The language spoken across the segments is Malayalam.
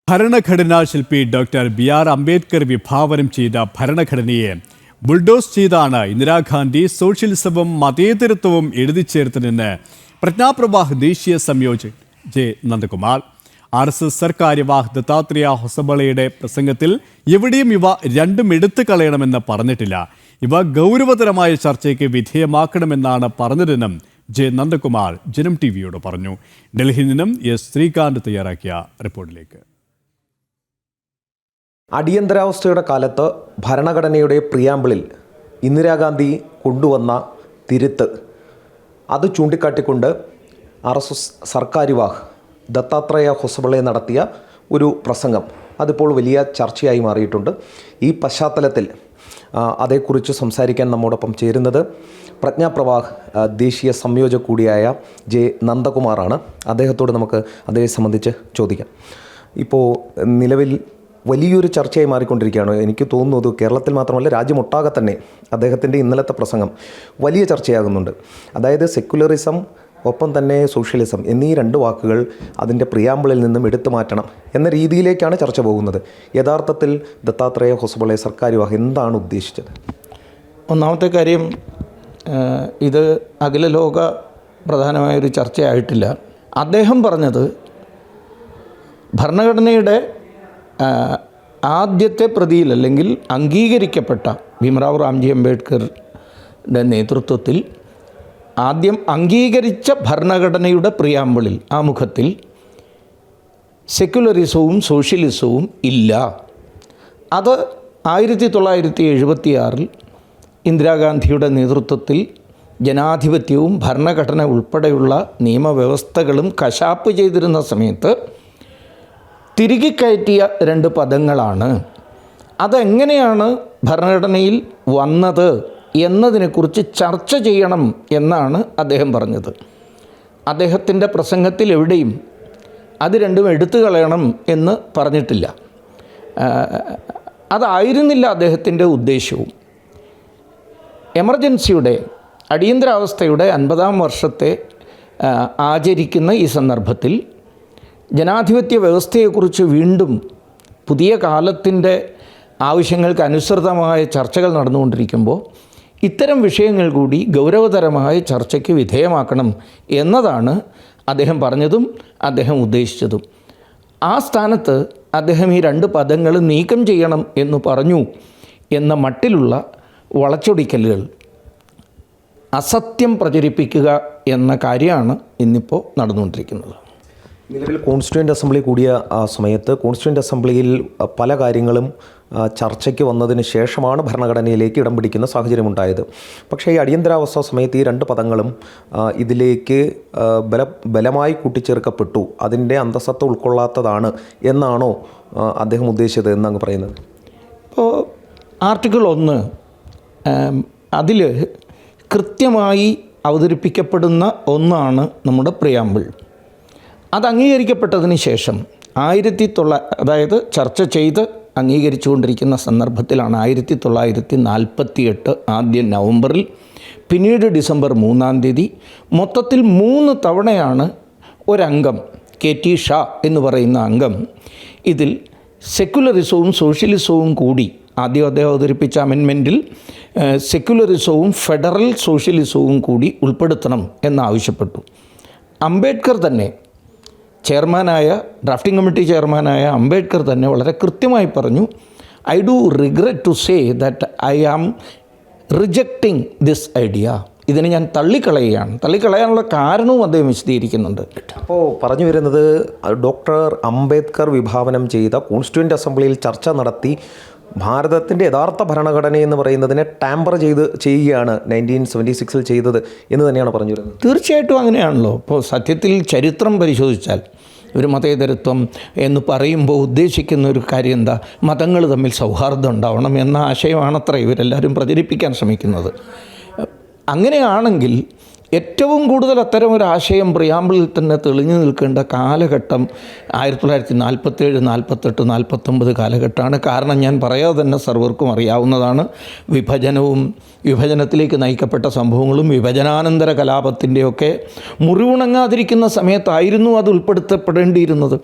ഭരണഘടനാ ശില്പി ഡോക്ടർ ബി.ആർ. അംബേദ്കർ വിഭാവനം ചെയ്ത ഭരണഘടനയെ ബുൾഡോസ് ചെയ്താണ് ഇന്ദിരാഗാന്ധി സോഷ്യലിസവും മതേതരത്വവും എഴുതിച്ചേർത്തതെന്ന് പ്രജ്ഞാപ്രവാഹ് ദേശീയ സംയോജക് ജെ നന്ദകുമാർ. RSS സർക്കാര്യവാഹ് ദത്താത്രേയ ഹൊസബളയുടെ പ്രസംഗത്തിൽ എവിടെയും ഇവ രണ്ടും എടുത്തു കളയണമെന്ന് പറഞ്ഞിട്ടില്ല. ഇവ ഗൗരവതരമായ ചർച്ചയ്ക്ക് വിധേയമാക്കണമെന്നാണ് പറഞ്ഞതെന്നും ജെ നന്ദകുമാർ ജനം ടിവിയോട് പറഞ്ഞു. ഡൽഹിയിൽ നിന്നും എസ് ശ്രീകാന്ത് തയ്യാറാക്കിയ റിപ്പോർട്ടിലേക്ക്. അടിയന്തരാവസ്ഥയുടെ കാലത്ത് ഭരണഘടനയുടെ പ്രിയാമ്പിളിൽ ഇന്ദിരാഗാന്ധി കൊണ്ടുവന്ന തിരുത്ത് അത് ചൂണ്ടിക്കാട്ടിക്കൊണ്ട് RSS സർക്കാര്യവാഹ് ദത്താത്രേയ ഹൊസബളെ നടത്തിയ ഒരു പ്രസംഗം അതിപ്പോൾ വലിയ ചർച്ചയായി മാറിയിട്ടുണ്ട്. ഈ പശ്ചാത്തലത്തിൽ അതേക്കുറിച്ച് സംസാരിക്കാൻ നമ്മോടൊപ്പം ചേരുന്നത് പ്രജ്ഞാപ്രവാഹ് ദേശീയ സംയോജക് കൂടിയായ ജെ നന്ദകുമാറാണ്. അദ്ദേഹത്തോട് നമുക്ക് അതേ സംബന്ധിച്ച് ചോദിക്കാം. ഇപ്പോൾ നിലവിൽ വലിയൊരു ചർച്ചയായി മാറിക്കൊണ്ടിരിക്കുകയാണ്. എനിക്ക് തോന്നുന്നത് കേരളത്തിൽ മാത്രമല്ല രാജ്യമൊട്ടാകെ തന്നെ അദ്ദേഹത്തിൻ്റെ ഇന്നലത്തെ പ്രസംഗം വലിയ ചർച്ചയാകുന്നുണ്ട്. അതായത് സെക്യുലറിസം ഒപ്പം തന്നെ സോഷ്യലിസം എന്നീ രണ്ട് വാക്കുകൾ അതിൻ്റെ പ്രിയാമ്പിളിൽ നിന്നും എടുത്തു മാറ്റണം എന്ന രീതിയിലേക്കാണ് ചർച്ച പോകുന്നത്. യഥാർത്ഥത്തിൽ ദത്താത്രേയ ഹൊസബളെ സർക്കാര്യവാഹ് എന്താണ് ഉദ്ദേശിച്ചത്? ഒന്നാമത്തെ കാര്യം, ഇത് അഖില ലോക പ്രധാനമായൊരു ചർച്ചയായിട്ടില്ല. അദ്ദേഹം പറഞ്ഞത് ഭരണഘടനയുടെ ആദ്യത്തെ പ്രതിയിൽ അല്ലെങ്കിൽ അംഗീകരിക്കപ്പെട്ട ഭീംറാവ് റാംജി അംബേദ്കറുടെ നേതൃത്വത്തിൽ ആദ്യം അംഗീകരിച്ച ഭരണഘടനയുടെ പ്രിയാമ്പിളിൽ ആമുഖത്തിൽ സെക്യുലറിസവും സോഷ്യലിസവും ഇല്ല. അത് 1976 ഇന്ദിരാഗാന്ധിയുടെ നേതൃത്വത്തിൽ ജനാധിപത്യവും ഭരണഘടന ഉൾപ്പെടെയുള്ള നിയമവ്യവസ്ഥകളും കശാപ്പ് ചെയ്തിരുന്ന സമയത്ത് തിരികെ കയറ്റിയ രണ്ട് പദങ്ങളാണ്. അതെങ്ങനെയാണ് ഭരണഘടനയിൽ വന്നത് എന്നതിനെക്കുറിച്ച് ചർച്ച ചെയ്യണം എന്നാണ് അദ്ദേഹം പറഞ്ഞത്. അദ്ദേഹത്തിൻ്റെ പ്രസംഗത്തിൽ എവിടെയും അത് രണ്ടും എടുത്തു കളയണം എന്ന് പറഞ്ഞിട്ടില്ല. അതായിരുന്നില്ല അദ്ദേഹത്തിൻ്റെ ഉദ്ദേശവും. എമർജൻസിയുടെ അടിയന്തരാവസ്ഥയുടെ 50-ാം വർഷത്തെ ആചരിക്കുന്ന ഈ സന്ദർഭത്തിൽ ജനാധിപത്യ വ്യവസ്ഥയെക്കുറിച്ച് വീണ്ടും പുതിയ കാലത്തിൻ്റെ ആവശ്യങ്ങൾക്ക് അനുസൃതമായ ചർച്ചകൾ നടന്നുകൊണ്ടിരിക്കുമ്പോൾ ഇത്തരം വിഷയങ്ങൾ കൂടി ഗൗരവതരമായ ചർച്ചയ്ക്ക് വിധേയമാക്കണം എന്നതാണ് അദ്ദേഹം പറഞ്ഞതും അദ്ദേഹം ഉദ്ദേശിച്ചതും. ആ സ്ഥാനത്ത് അദ്ദേഹം ഈ രണ്ട് പദങ്ങൾ നീക്കം ചെയ്യണം എന്ന് പറഞ്ഞു എന്ന മട്ടിലുള്ള വളച്ചൊടിക്കലുകൾ, അസത്യം പ്രചരിപ്പിക്കുക എന്ന കാര്യമാണ് ഇന്നിപ്പോൾ നടന്നുകൊണ്ടിരിക്കുന്നത്. നിലവിൽ കോൺസ്റ്റിറ്റ്യൂൻ്റ് അസംബ്ലി കൂടിയ സമയത്ത് കോൺസ്റ്റിറ്റ്യൂൻ്റ് അസംബ്ലിയിൽ പല കാര്യങ്ങളും ചർച്ചയ്ക്ക് വന്നതിന് ശേഷമാണ് ഭരണഘടനയിലേക്ക് ഇടം പിടിക്കുന്ന സാഹചര്യമുണ്ടായത്. പക്ഷേ ഈ അടിയന്തരാവസ്ഥ സമയത്ത് ഈ രണ്ട് പദങ്ങളും ഇതിലേക്ക് ബലമായി കൂട്ടിച്ചേർക്കപ്പെട്ടു. അതിൻ്റെ അന്തസത്ത ഉൾക്കൊള്ളാത്തതാണ് എന്നാണോ അദ്ദേഹം ഉദ്ദേശിച്ചത് എന്നങ്ങ് പറയുന്നത്? ഇപ്പോൾ ആർട്ടിക്കിൾ 1 അതിൽ കൃത്യമായി അവതരിപ്പിക്കപ്പെടുന്ന ഒന്നാണ് നമ്മുടെ പ്രിയാമ്പിൾ. അത് അംഗീകരിക്കപ്പെട്ടതിന് ശേഷം അതായത് ചർച്ച ചെയ്ത് അംഗീകരിച്ചുകൊണ്ടിരിക്കുന്ന സന്ദർഭത്തിലാണ് 1948 ആദ്യം നവംബറിൽ, പിന്നീട് ഡിസംബർ 3-ാം തീയതി മൊത്തത്തിൽ 3 തവണയാണ് ഒരംഗം KT ഷാ എന്ന് പറയുന്ന അംഗം ഇതിൽ സെക്യുലറിസവും സോഷ്യലിസവും കൂടി, ആദ്യം അദ്ദേഹം അവതരിപ്പിച്ച അമെൻമെൻറ്റിൽ സെക്യുലറിസവും ഫെഡറൽ സോഷ്യലിസവും കൂടി ഉൾപ്പെടുത്തണം എന്നാവശ്യപ്പെട്ടു. അംബേദ്കർ തന്നെ ഡ്രാഫ്റ്റിംഗ് കമ്മിറ്റി ചെയർമാനായ അംബേദ്കർ തന്നെ വളരെ കൃത്യമായി പറഞ്ഞു, I do regret to say that I am rejecting this idea. ഇതിനെ ഞാൻ തള്ളിക്കളയാനുള്ള കാരണവും അദ്ദേഹം വിശദീകരിക്കുന്നുണ്ട്. അപ്പോൾ പറഞ്ഞു വരുന്നത് ഡോക്ടർ അംബേദ്കർ വിഭാവനം ചെയ്ത കോൺസ്റ്റിറ്റ്യൂൻ്റ് അസംബ്ലിയിൽ ചർച്ച നടത്തി ഭാരതത്തിൻ്റെ യഥാർത്ഥ ഭരണഘടന എന്ന് പറയുന്നതിനെ ടാമ്പർ ചെയ്യുകയാണ് 1976 ചെയ്തത് എന്ന് തന്നെയാണ് പറഞ്ഞു വരുന്നത്. തീർച്ചയായിട്ടും അങ്ങനെയാണല്ലോ. ഇപ്പോൾ സത്യത്തിൽ ചരിത്രം പരിശോധിച്ചാൽ ഒരു മതേതരത്വം എന്ന് പറയുമ്പോൾ ഉദ്ദേശിക്കുന്ന ഒരു കാര്യം എന്താ? മതങ്ങൾ തമ്മിൽ സൗഹാർദ്ദം ഉണ്ടാവണം എന്ന ആശയമാണത്ര ഇവരെല്ലാവരും പ്രചരിപ്പിക്കാൻ ശ്രമിക്കുന്നത്. അങ്ങനെയാണെങ്കിൽ ഏറ്റവും കൂടുതൽ അത്തരം ഒരു ആശയം പ്രിയാമ്പിളിൽ തന്നെ തെളിഞ്ഞു നിൽക്കേണ്ട കാലഘട്ടം 1947, 48, 49 കാലഘട്ടമാണ്. കാരണം ഞാൻ പറയാതെ തന്നെ സർവർക്കും അറിയാവുന്നതാണ്. വിഭജനത്തിലേക്ക് നയിക്കപ്പെട്ട സംഭവങ്ങളും വിഭജനാനന്തര കലാപത്തിൻ്റെയൊക്കെ മുറിവുണങ്ങാതിരിക്കുന്ന സമയത്തായിരുന്നു അത് ഉൾപ്പെടുത്തപ്പെടേണ്ടിയിരുന്നത്.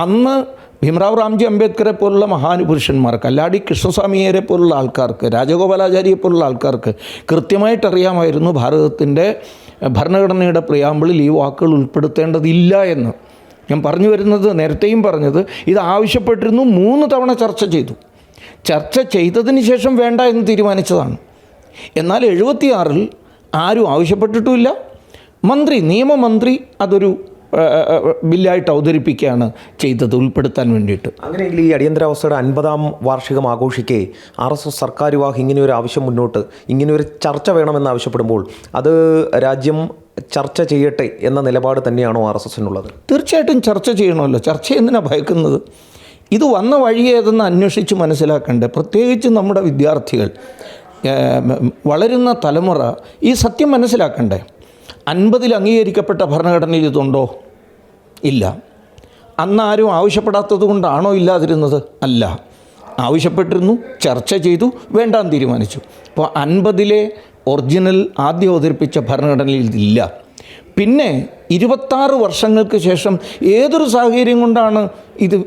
അന്ന് ഭീംറാവ് റാംജി അംബേദ്കറെ പോലുള്ള മഹാനുപുരുഷന്മാർക്ക്, കല്ലാടി കൃഷ്ണസ്വാമിയെ പോലുള്ള ആൾക്കാർക്ക്, രാജഗോപാലാചാര്യയെ പോലുള്ള ആൾക്കാർക്ക് കൃത്യമായിട്ടറിയാമായിരുന്നു ഭാരതത്തിൻ്റെ ഭരണഘടനയുടെ പ്രിയാമ്പിളിൽ ഈ വാക്കുകൾ ഉൾപ്പെടുത്തേണ്ടതില്ല എന്ന്. ഞാൻ പറഞ്ഞു വരുന്നത്, നേരത്തെയും പറഞ്ഞത്, ഇത് ആവശ്യപ്പെട്ടിരുന്നു. 3 തവണ ചർച്ച ചെയ്തു. ചർച്ച ചെയ്തതിന് ശേഷം വേണ്ട എന്ന് തീരുമാനിച്ചതാണ്. എന്നാൽ 76-ൽ ആരും ആവശ്യപ്പെട്ടിട്ടുമില്ല. നിയമമന്ത്രി അതൊരു ബില്ലായിട്ട് അവതരിപ്പിക്കുകയാണ് ചെയ്തത്, ഉൾപ്പെടുത്താൻ വേണ്ടിയിട്ട്. അങ്ങനെയെങ്കിൽ ഈ അടിയന്തരാവസ്ഥയുടെ 50-ാം വാർഷികം ആഘോഷിക്കെ RSS സർക്കാർ വിഭാഗം ഇങ്ങനെയൊരു ആവശ്യം മുന്നോട്ട്, ഇങ്ങനെയൊരു ചർച്ച വേണമെന്ന് ആവശ്യപ്പെടുമ്പോൾ അത് രാജ്യം ചർച്ച ചെയ്യട്ടെ എന്ന നിലപാട് തന്നെയാണോ RSSനുള്ളത്? തീർച്ചയായിട്ടും ചർച്ച ചെയ്യണമല്ലോ. ചർച്ച എന്തിനാണ് ഭയക്കുന്നത്? ഇത് വന്ന വഴി ഏതെന്ന് അന്വേഷിച്ച് മനസ്സിലാക്കണ്ടേ? പ്രത്യേകിച്ച് നമ്മുടെ വിദ്യാർത്ഥികൾ, വളരുന്ന തലമുറ ഈ സത്യം മനസ്സിലാക്കണ്ടേ? 50-ൽ അംഗീകരിക്കപ്പെട്ട ഭരണഘടനയിൽ ഇതുണ്ടോ? ഇല്ല. അന്ന് ആരും ആവശ്യപ്പെടാത്തത് കൊണ്ടാണോ ഇല്ലാതിരുന്നത്? അല്ല, ആവശ്യപ്പെട്ടിരുന്നു, ചർച്ച ചെയ്തു, വേണ്ടാന്ന് തീരുമാനിച്ചു. അപ്പോൾ 50-ലെ ഒറിജിനൽ ആദ്യം അവതരിപ്പിച്ച ഭരണഘടനയിൽ ഇതില്ല. പിന്നെ 26 വർഷങ്ങൾക്ക് ശേഷം ഏതൊരു സാഹചര്യം കൊണ്ടാണ് ഇത്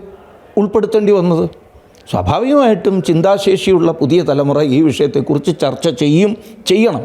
ഉൾപ്പെടുത്തേണ്ടി വന്നത്? സ്വാഭാവികമായിട്ടും ചിന്താശേഷിയുള്ള പുതിയ തലമുറ ഈ വിഷയത്തെക്കുറിച്ച് ചർച്ച ചെയ്യണം.